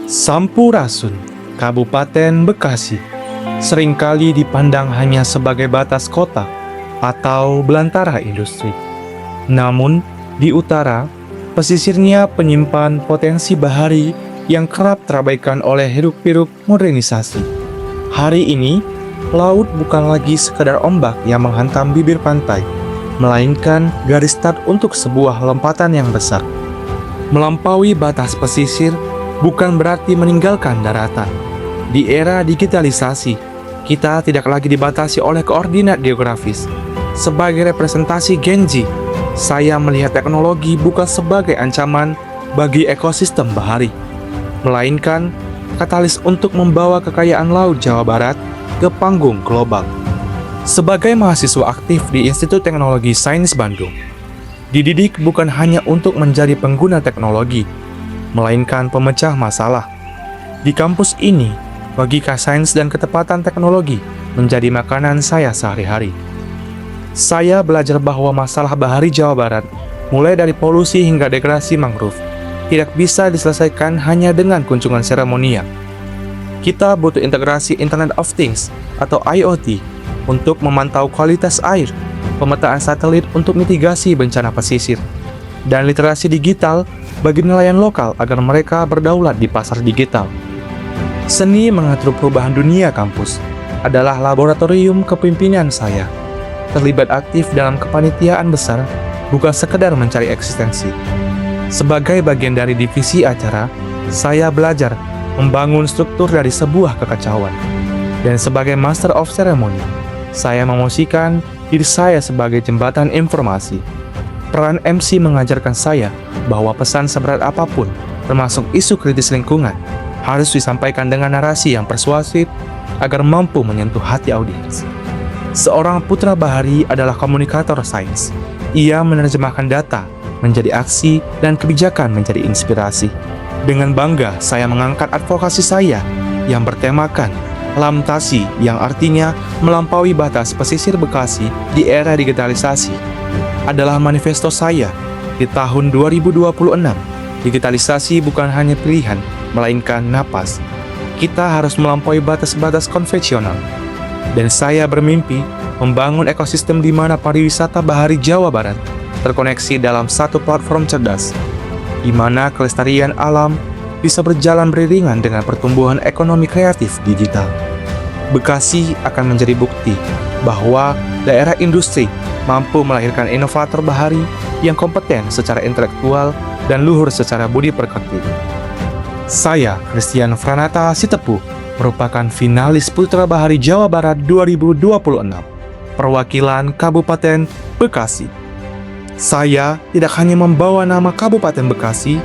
Sampurasun, Kabupaten Bekasi, seringkali dipandang hanya sebagai batas kota atau belantara industri. Namun, di utara, pesisirnya penyimpan potensi bahari yang kerap terabaikan oleh hiruk-pikuk modernisasi. Hari ini, laut bukan lagi sekedar ombak yang menghantam bibir pantai, melainkan garis start untuk sebuah lompatan yang besar. Melampaui batas pesisir bukan berarti meninggalkan daratan. Di era digitalisasi, kita tidak lagi dibatasi oleh koordinat geografis. Sebagai representasi Gen Z, saya melihat teknologi bukan sebagai ancaman bagi ekosistem bahari, melainkan katalis untuk membawa kekayaan laut Jawa Barat ke panggung global. Sebagai mahasiswa aktif di Institut Teknologi Sains Bandung, dididik bukan hanya untuk menjadi pengguna teknologi, melainkan pemecah masalah. Di kampus ini, logika sains dan ketepatan teknologi menjadi makanan saya sehari-hari. Saya belajar bahwa masalah bahari Jawa Barat, mulai dari polusi hingga degradasi mangrove, tidak bisa diselesaikan hanya dengan kunjungan seremonial. Kita butuh integrasi Internet of Things atau IoT untuk memantau kualitas air, pemetaan satelit untuk mitigasi bencana pesisir, dan literasi digital bagi nelayan lokal agar mereka berdaulat di pasar digital. Seni mengatur perubahan dunia kampus adalah laboratorium kepemimpinan saya. Terlibat aktif dalam kepanitiaan besar bukan sekedar mencari eksistensi. Sebagai bagian dari divisi acara, saya belajar membangun struktur dari sebuah kekacauan. Dan sebagai Master of Ceremony, saya memosikan diri saya sebagai jembatan informasi. Peran MC mengajarkan saya bahwa pesan seberat apapun, termasuk isu kritis lingkungan, harus disampaikan dengan narasi yang persuasif agar mampu menyentuh hati audiens. Seorang putra bahari adalah komunikator sains. Ia menerjemahkan data menjadi aksi dan kebijakan menjadi inspirasi. Dengan bangga, saya mengangkat advokasi saya yang bertemakan Lamtasi, yang artinya melampaui batas pesisir Bekasi di era digitalisasi, adalah manifesto saya di tahun 2026. Digitalisasi bukan hanya pilihan, melainkan napas. Kita harus melampaui batas-batas konvensional. Dan saya bermimpi membangun ekosistem di mana pariwisata bahari Jawa Barat terkoneksi dalam satu platform cerdas, di mana kelestarian alam bisa berjalan beriringan dengan pertumbuhan ekonomi kreatif digital. Bekasi akan menjadi bukti bahwa daerah industri mampu melahirkan inovator bahari yang kompeten secara intelektual dan luhur secara budi pekerti. Saya, Christian Franata Sitepu, merupakan finalis Putra Bahari Jawa Barat 2026, perwakilan Kabupaten Bekasi. Saya tidak hanya membawa nama Kabupaten Bekasi,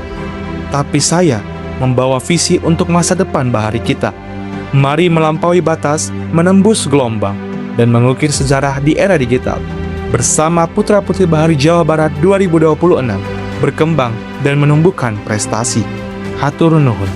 tapi saya membawa visi untuk masa depan bahari kita. Mari melampaui batas, menembus gelombang, dan mengukir sejarah di era digital. Bersama Putra-Putri Bahari Jawa Barat 2026, berkembang dan menumbuhkan prestasi. Hatur nuhun.